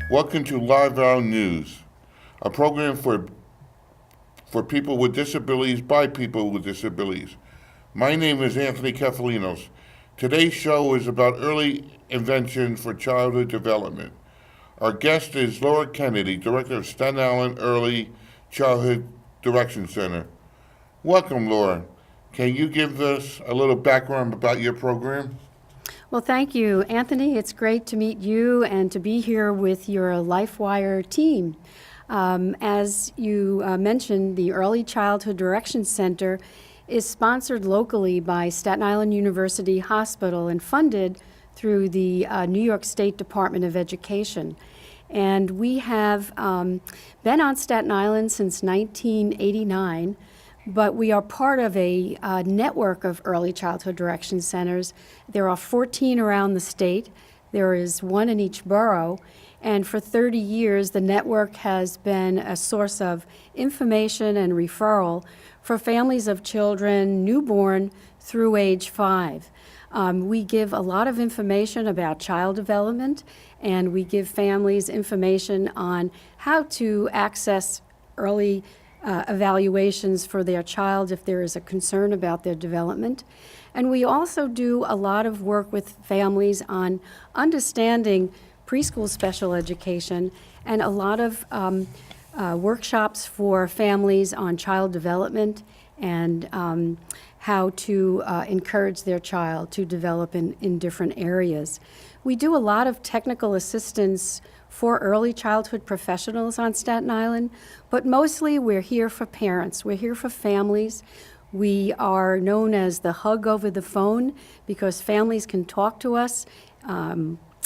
Welcome to Live Hour News, a program for people with disabilities by people with disabilities. My name is Anthony Kefalinos. Today's show is about early intervention for childhood development. Our guest is Laura Kennedy, Director of Staten Island Early Childhood Direction Center. Welcome, Laura. Can you give us a little background about your program? Well, thank you, Anthony. It's great to meet you and to be here with your LifeWire team. As you mentioned, the Early Childhood Direction Center is sponsored locally by Staten Island University Hospital and funded through the New York State Department of Education. And we have been on Staten Island since 1989. But we are part of a network of early childhood direction centers. There are 14 around the state. There is one in each borough. And for 30 years, the network has been a source of information and referral for families of children newborn through age 5. We give a lot of information about child development, and we give families information on how to access early evaluations for their child if there is a concern about their development. And we also do a lot of work with families on understanding preschool special education and a lot of workshops for families on child development and how to encourage their child to develop in different areas. We do a lot of technical assistance for early childhood professionals on Staten Island, but mostly we're here for parents. We're here for families. We are known as the hug over the phone because families can talk to us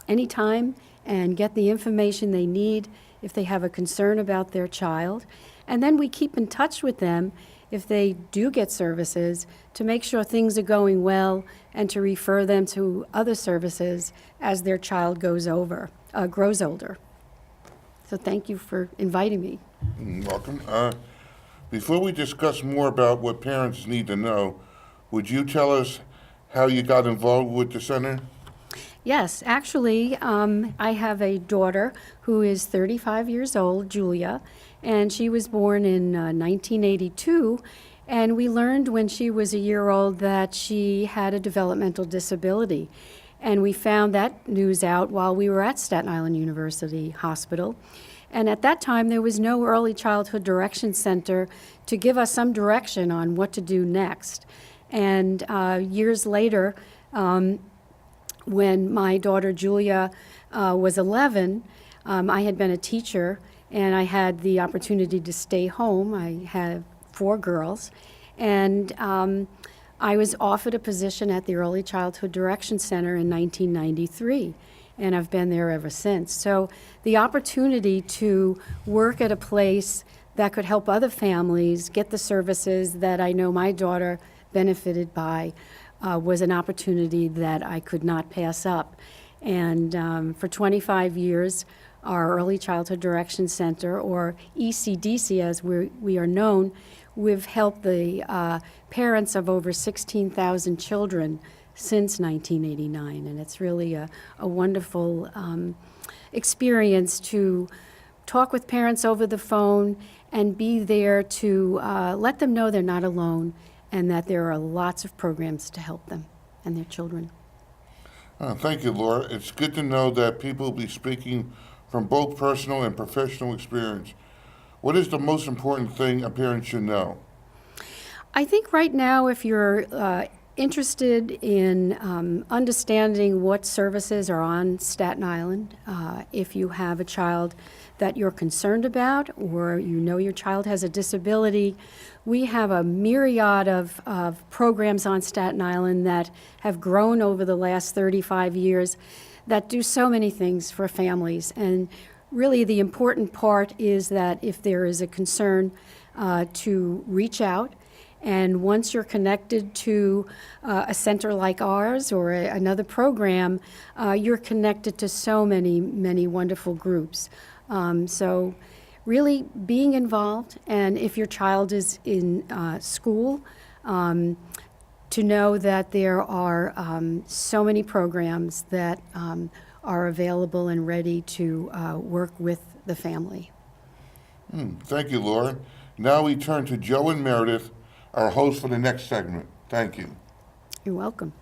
anytime and get the information they need if they have a concern about their child. And then we keep in touch with them if they do get services to make sure things are going well and to refer them to other services as their child grows older. So thank you for inviting me. Welcome. Before we discuss more about what parents need to know, would you tell us how you got involved with the center? Yes, actually, I have a daughter who is 35 years old, Julia, and she was born in 1982, and we learned when she was a year old that she had a developmental disability. And we found that news out while we were at Staten Island University Hospital. And at that time, there was no early childhood direction center to give us some direction on what to do next. And years later, when my daughter Julia was 11, I had been a teacher, and I had the opportunity to stay home. I had 4 girls, and I was offered a position at the Early Childhood Direction Center in 1993, and I've been there ever since. So the opportunity to work at a place that could help other families get the services that I know my daughter benefited by was an opportunity that I could not pass up. And for 25 years, our Early Childhood Direction Center, or ECDC as we are known, we've helped the parents of over 16,000 children since 1989, and it's really a wonderful experience to talk with parents over the phone and be there to let them know they're not alone and that there are lots of programs to help them and their children. Thank you, Laura. It's good to know that people will be speaking from both personal and professional experience. What is the most important thing a parent should know? I think right now, if you're interested in understanding what services are on Staten Island, if you have a child that you're concerned about, or you know your child has a disability, we have a myriad of programs on Staten Island that have grown over the last 35 years that do so many things for families. And really the important part is that if there is a concern, to reach out. And once you're connected to a center like ours or another program, you're connected to so many, many wonderful groups. So really being involved, and if your child is in school, to know that there are so many programs that are available and ready to work with the family. Thank you, Laura. Now we turn to Joe and Meredith, our host for the next segment. Thank you. You're welcome.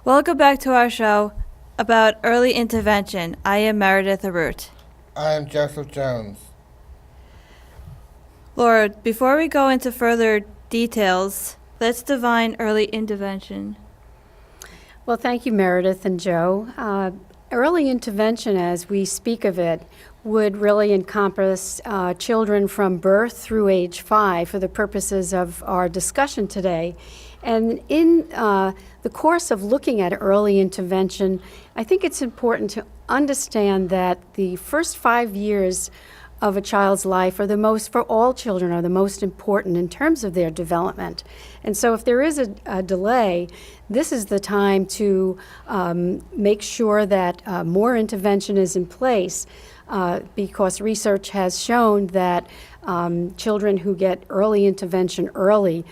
Welcome back to our show about early intervention. I am Meredith Arut. I am Joseph Jones. Laura, before we go into further details, let's define early intervention. Well, thank you, Meredith and Joe. Early intervention, as we speak of it, would really encompass children from birth through age 5 for the purposes of our discussion today. And in the course of looking at early intervention, I think it's important to understand that the first 5 years of a child's life are the most, for all children, are the most important in terms of their development. And so if there is a delay, this is the time to make sure that more intervention is in place, because research has shown that children who get early intervention early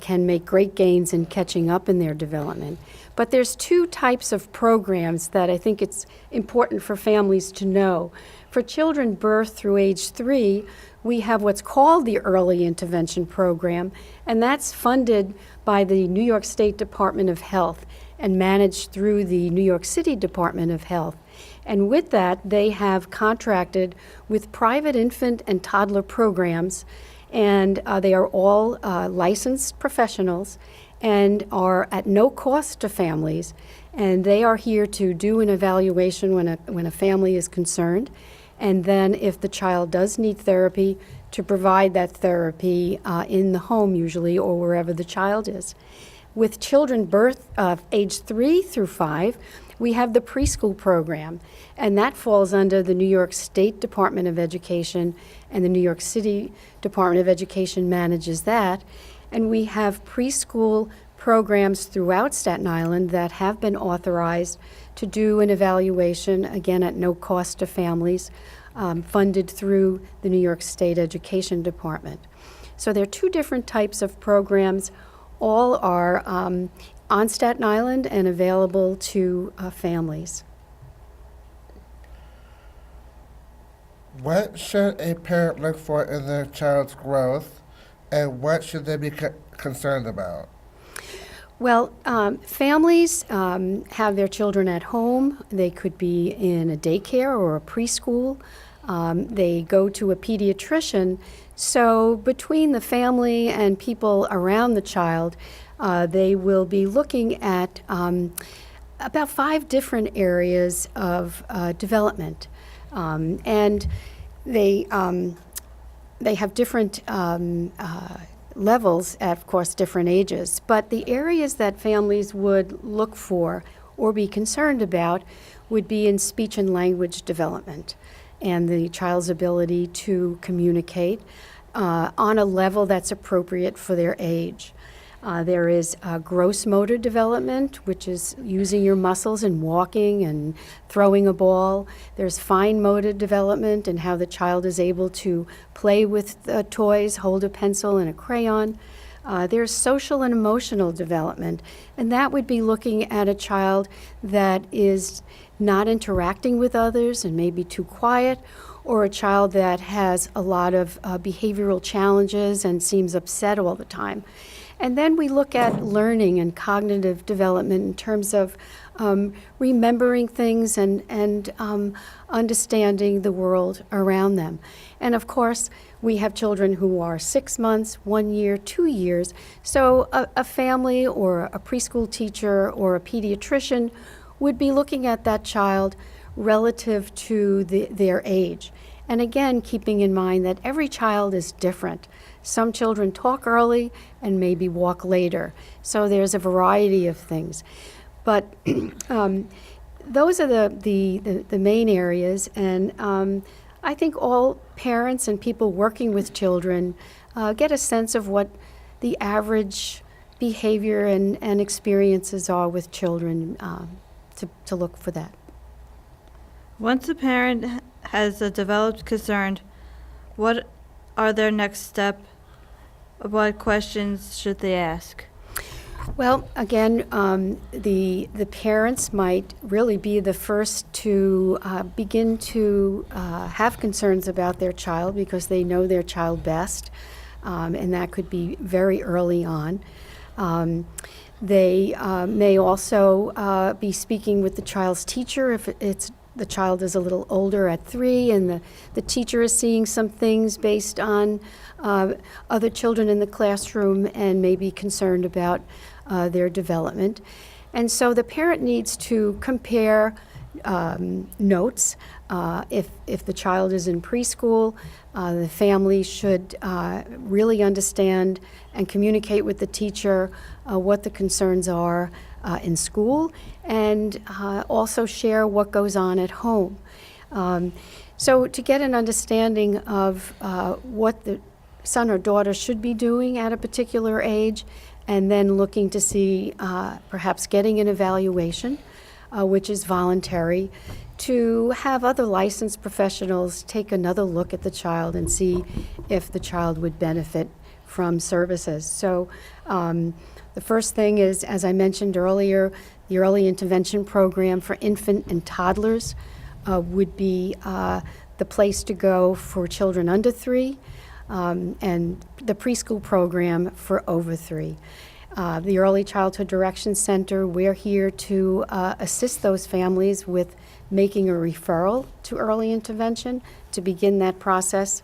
can make great gains in catching up in their development. But there's 2 types of programs that I think it's important for families to know. For children birth through age 3, we have what's called the Early Intervention Program, and that's funded by the New York State Department of Health and managed through the New York City Department of Health. And with that, they have contracted with private infant and toddler programs, and they are all licensed professionals and are at no cost to families. And they are here to do an evaluation when a family is concerned. And then if the child does need therapy, to provide that therapy in the home usually, or wherever the child is. With children birth age 3 through 5, we have the preschool program, and that falls under the New York State Department of Education, and the New York City Department of Education manages that. And we have preschool programs throughout Staten Island that have been authorized to do an evaluation, again at no cost to families, funded through the New York State Education Department. So there are 2 different types of programs. All are on Staten Island and available to families. What should a parent look for in their child's growth, and what should they be concerned about? Well, families have their children at home. They could be in a daycare or a preschool. They go to a pediatrician. So between the family and people around the child, they will be looking at about 5 different areas of development. And they have different levels at, of course, different ages. But the areas that families would look for or be concerned about would be in speech and language development and the child's ability to communicate on a level that's appropriate for their age. There is gross motor development, which is using your muscles and walking and throwing a ball. There's fine motor development and how the child is able to play with toys, hold a pencil and a crayon. There's social and emotional development, and that would be looking at a child that is not interacting with others and maybe too quiet, or a child that has a lot of behavioral challenges and seems upset all the time. And then we look at learning and cognitive development in terms of remembering things and understanding the world around them. And of course, we have children who are 6 months, 1 year, 2 years. So a family or a preschool teacher or a pediatrician would be looking at that child relative to their age. And again, keeping in mind that every child is different. Some children talk early and maybe walk later. So there's a variety of things. But those are the main areas. And I think all parents and people working with children get a sense of what the average behavior and experiences are with children to look for that. Once a parent has a developed concern, what are their next steps? What questions should they ask? Well, again, the parents might really be the first to begin to have concerns about their child because they know their child best, and that could be very early on. They may also be speaking with the child's teacher if the child is a little older at 3 and the teacher is seeing some things based on other children in the classroom and may be concerned about their development. And so the parent needs to compare notes. If the child is in preschool, the family should really understand and communicate with the teacher what the concerns are in school, and also share what goes on at home. So to get an understanding of what the son or daughter should be doing at a particular age, and then looking to see perhaps getting an evaluation, which is voluntary, to have other licensed professionals take another look at the child and see if the child would benefit from services. So the first thing is, as I mentioned earlier, the early intervention program for infant and toddlers would be the place to go for children under 3, and the preschool program for over 3. The Early Childhood Direction Center, we're here to assist those families with making a referral to early intervention to begin that process,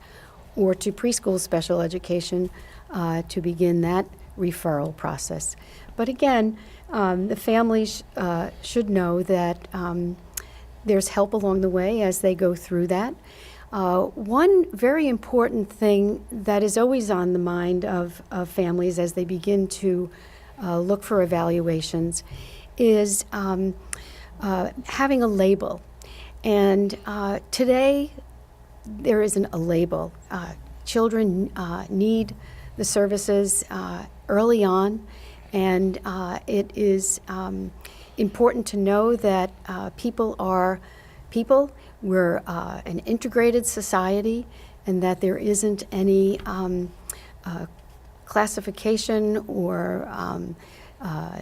or to preschool special education to begin that referral process. But again, the families should know that there's help along the way as they go through that. One very important thing that is always on the mind of families as they begin to look for evaluations is having a label. And today, there isn't a label. Children need the services early on, and it is important to know that people are people. We're an integrated society, and that there isn't any classification or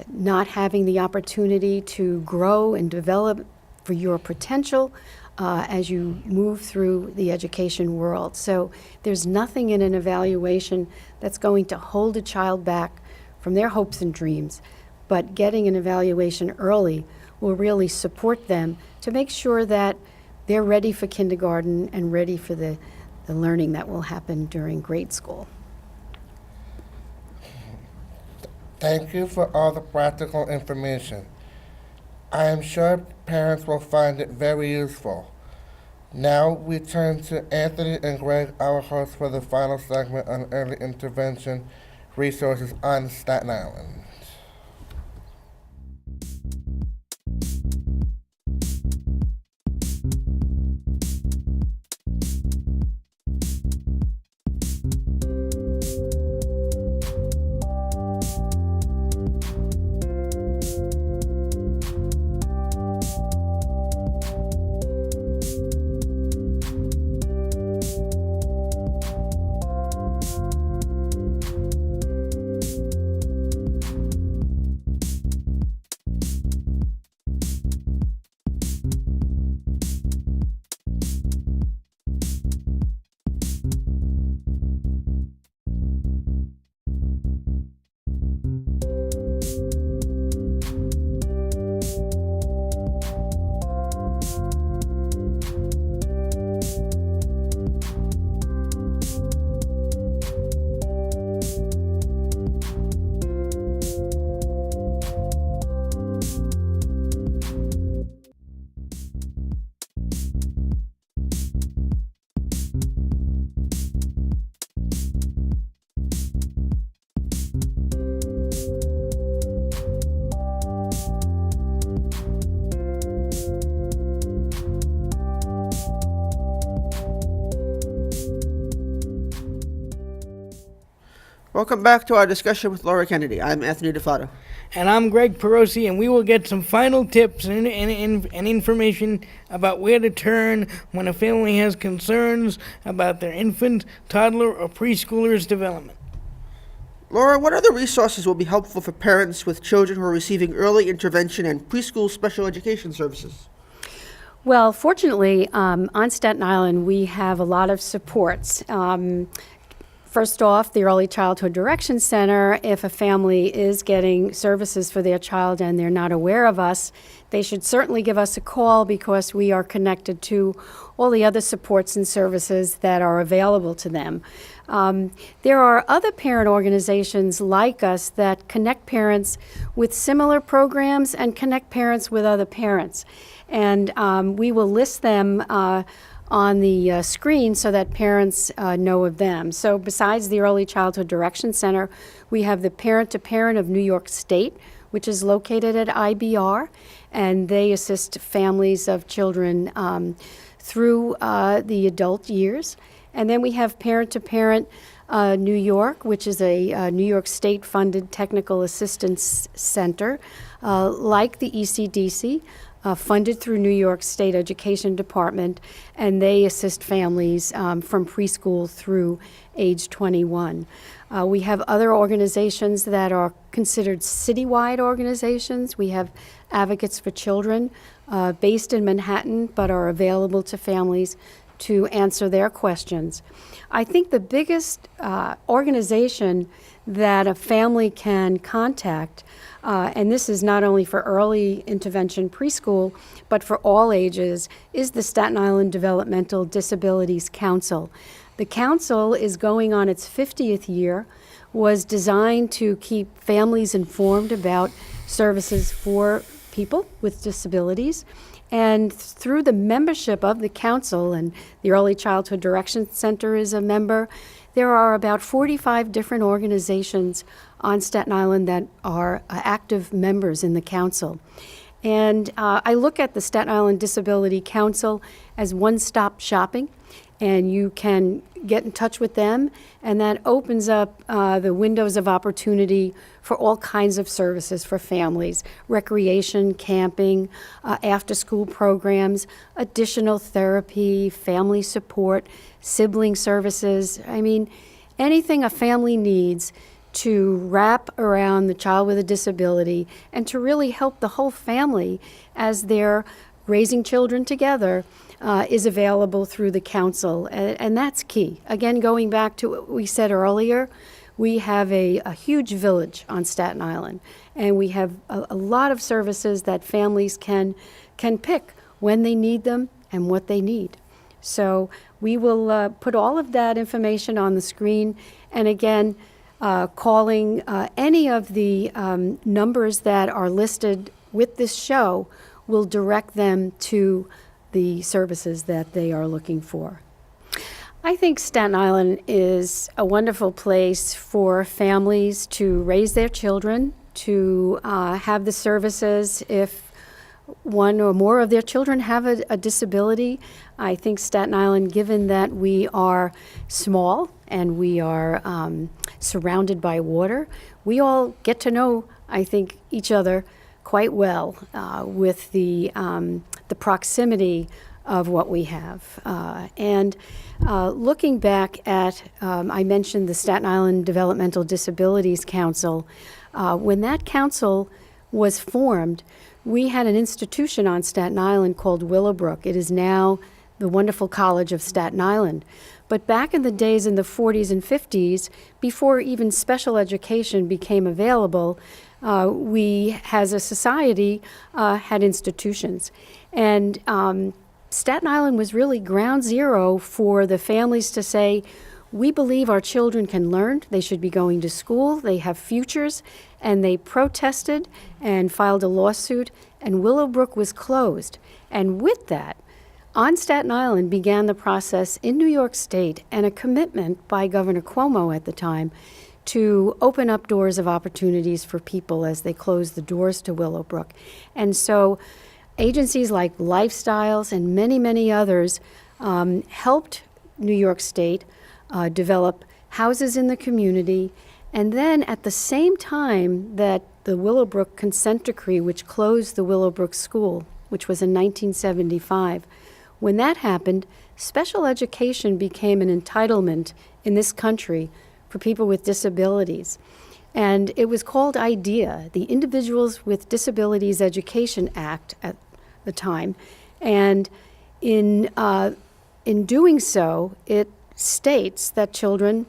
not having the opportunity to grow and develop for your potential as you move through the education world. So there's nothing in an evaluation that's going to hold a child back from their hopes and dreams, but getting an evaluation early will really support them to make sure that they're ready for kindergarten and ready for the learning that will happen during grade school. Thank you for all the practical information. I am sure parents will find it very useful. Now we turn to Anthony and Greg, our hosts, for the final segment on early intervention resources on Staten Island. Welcome back to our discussion with Laura Kennedy. I'm Anthony DiFato. And I'm Greg Perosi, and we will get some final tips and information about where to turn when a family has concerns about their infant, toddler, or preschooler's development. Laura, what other resources will be helpful for parents with children who are receiving early intervention and preschool special education services? Well, fortunately, on Staten Island, we have a lot of supports. First off, the Early Childhood Direction Center, if a family is getting services for their child and they're not aware of us, they should certainly give us a call because we are connected to all the other supports and services that are available to them. There are other parent organizations like us that connect parents with similar programs and connect parents with other parents. And we will list them on the screen so that parents know of them. So besides the Early Childhood Direction Center, we have the Parent to Parent of New York State, which is located at IBR, and they assist families of children through the adult years. And then we have Parent to Parent New York, which is a New York State-funded technical assistance center, like the ECDC, funded through New York State Education Department, and they assist families from preschool through age 21. We have other organizations that are considered citywide organizations. We have Advocates for Children based in Manhattan, but are available to families to answer their questions. I think the biggest organization that a family can contact, and this is not only for early intervention preschool, but for all ages, is the Staten Island Developmental Disabilities Council. The council is going on its 50th year, was designed to keep families informed about services for people with disabilities. And through the membership of the council, and the Early Childhood Direction Center is a member, there are about 45 different organizations on Staten Island that are active members in the council. And I look at the Staten Island Disability Council as one-stop shopping, and you can get in touch with them, and that opens up the windows of opportunity for all kinds of services for families: recreation, camping, after-school programs, additional therapy, family support, sibling services. I mean, anything a family needs to wrap around the child with a disability and to really help the whole family as they're raising children together is available through the council, and that's key. Again, going back to what we said earlier, we have a huge village on Staten Island, and we have a lot of services that families can pick when they need them and what they need. So we will put all of that information on the screen, and again, calling any of the numbers that are listed with this show will direct them to the services that they are looking for. I think Staten Island is a wonderful place for families to raise their children, to have the services if one or more of their children have a disability. I think Staten Island, given that we are small and we are surrounded by water, we all get to know, I think, each other quite well with the proximity of what we have. And looking back at, I mentioned the Staten Island Developmental Disabilities Council. When that council was formed, we had an institution on Staten Island called Willowbrook. It is now the wonderful College of Staten Island. But back in the days in the 40s and 50s, before even special education became available, we, as a society, had institutions. And Staten Island was really ground zero for the families to say, we believe our children can learn, they should be going to school, they have futures, and they protested and filed a lawsuit, and Willowbrook was closed. And with that, on Staten Island began the process in New York State and a commitment by Governor Cuomo at the time to open up doors of opportunities for people as they closed the doors to Willowbrook. And so agencies like Lifestyles and many, many others helped New York State develop houses in the community. And then at the same time that the Willowbrook consent decree, which closed the Willowbrook School, which was in 1975, when that happened, special education became an entitlement in this country for people with disabilities. And it was called IDEA, the Individuals with Disabilities Education Act at the time. And in doing so, it states that children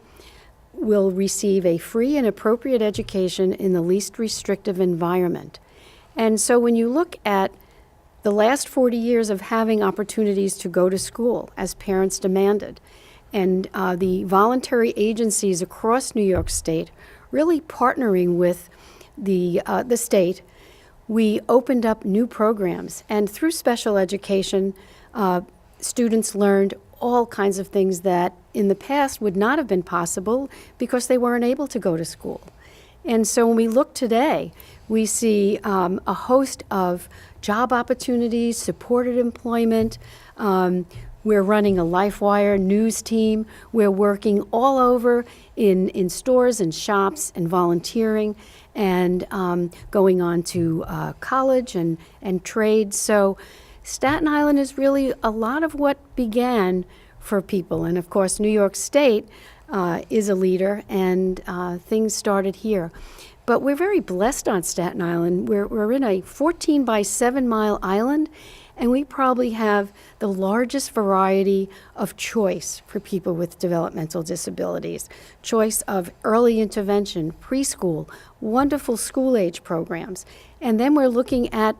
will receive a free and appropriate education in the least restrictive environment. And so when you look at the last 40 years of having opportunities to go to school as parents demanded, and the voluntary agencies across New York State really partnering with the state, we opened up new programs. And through special education, students learned all kinds of things that in the past would not have been possible because they weren't able to go to school. And so when we look today, we see a host of job opportunities, supported employment. We're running a LifeWire news team. We're working all over in stores and shops and volunteering and going on to college and trade. So Staten Island is really a lot of what began for people. And of course, New York State is a leader, and things started here. But we're very blessed on Staten Island. We're in a 14 by 7 mile island, and we probably have the largest variety of choice for people with developmental disabilities. Choice of early intervention, preschool, wonderful school-age programs. And then we're looking at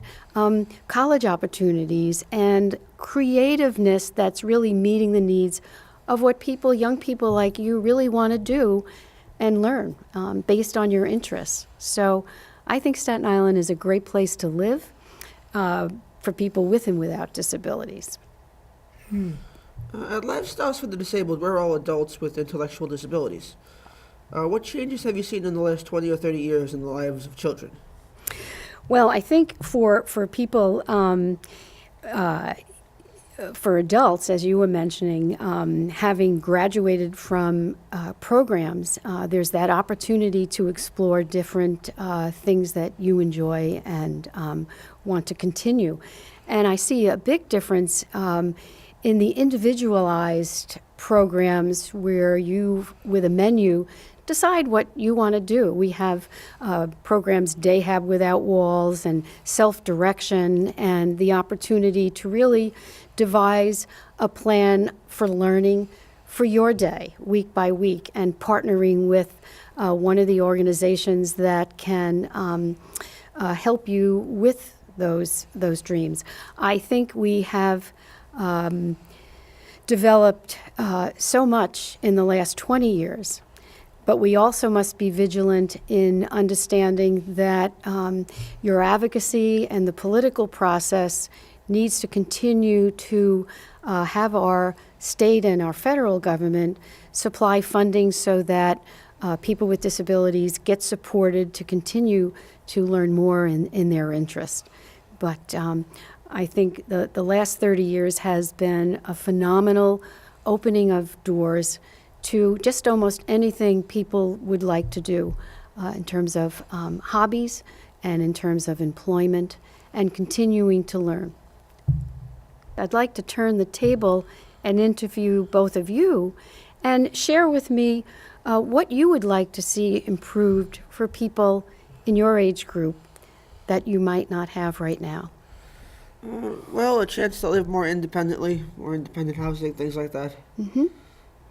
college opportunities and creativeness that's really meeting the needs of what people, young people like you, really want to do and learn based on your interests. So I think Staten Island is a great place to live for people with and without disabilities. At Lifestyles for the Disabled, we're all adults with intellectual disabilities. What changes have you seen in the last 20 or 30 years in the lives of children? Well, I think for people, for adults, as you were mentioning, having graduated from programs, there's that opportunity to explore different things that you enjoy and want to continue. And I see a big difference in the individualized programs where you, with a menu, decide what you want to do. We have programs, Dayhab Without Walls and self-direction, and the opportunity to really devise a plan for learning for your day, week by week, and partnering with one of the organizations that can help you with those dreams. I think we have developed so much in the last 20 years. But we also must be vigilant in understanding that your advocacy and the political process needs to continue to have our state and our federal government supply funding so that people with disabilities get supported to continue to learn more in their interest. But I think the last 30 years has been a phenomenal opening of doors to just almost anything people would like to do in terms of hobbies and in terms of employment and continuing to learn. I'd like to turn the table and interview both of you and share with me what you would like to see improved for people in your age group that you might not have right now. Well, a chance to live more independently, more independent housing, things like that. Mm-hmm.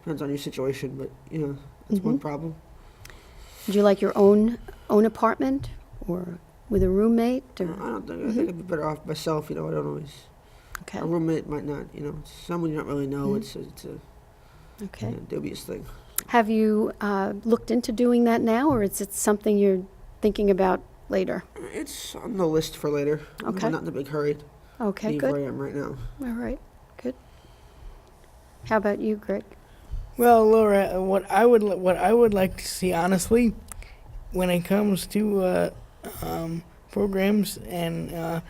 Depends on your situation, but, you know, that's one problem. Would you like your own apartment or with a roommate? I Or, don't think, I think I'd be better off myself, you know, I don't always, okay. a roommate might not, you know, someone you don't really know, it's a Okay. dubious thing. Have you looked into doing that now, or is it something you're thinking about later? It's on the list for later. Okay. I'm not in a big hurry to Okay, leave good. where I am right now. All right, good. How about you, Greg? Well, Laura, what I would like to see, honestly, when it comes to programs and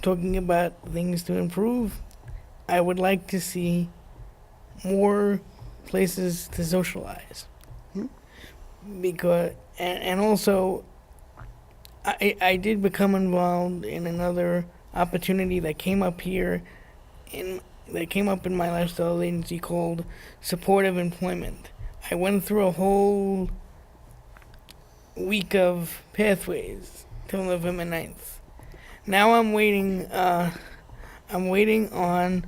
talking about things to improve, I would like to see more places to socialize. Because and also, I did become involved in another opportunity that came up here that came up in my lifestyle agency called supportive employment. I went through a whole week of pathways till November 9th. Now I'm waiting on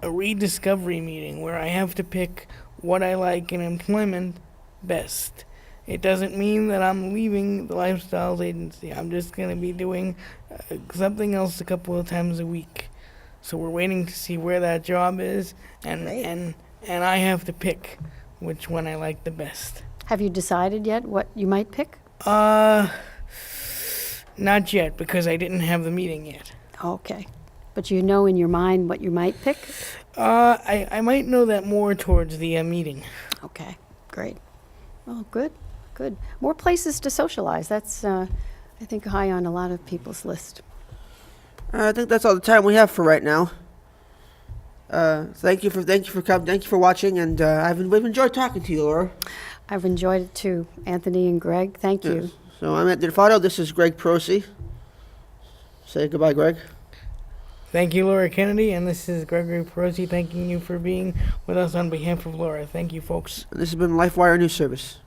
a rediscovery meeting where I have to pick what I like in employment best. It doesn't mean that I'm leaving the lifestyles agency. I'm just going to be doing something else a couple of times a week. So we're waiting to see where that job is, and I have to pick which one I like the best. Have you decided yet what you might pick? Not yet, because I didn't have the meeting yet. Okay. But you know in your mind what you might pick? I might know that more towards the meeting. Okay, great. Oh, good, good. More places to socialize. That's, I think, high on a lot of people's list. I think that's all the time we have for right now. Thank you for coming. Thank you for watching, and we've enjoyed talking to you, Laura. I've enjoyed it too, Anthony and Greg. Thank you. Yes. So I'm at DiFato. This is Greg Perosi. Say goodbye, Greg. Thank you, Laura Kennedy, and this is Gregory Perosi thanking you for being with us on behalf of Laura. Thank you, folks. And this has been LifeWire News Service.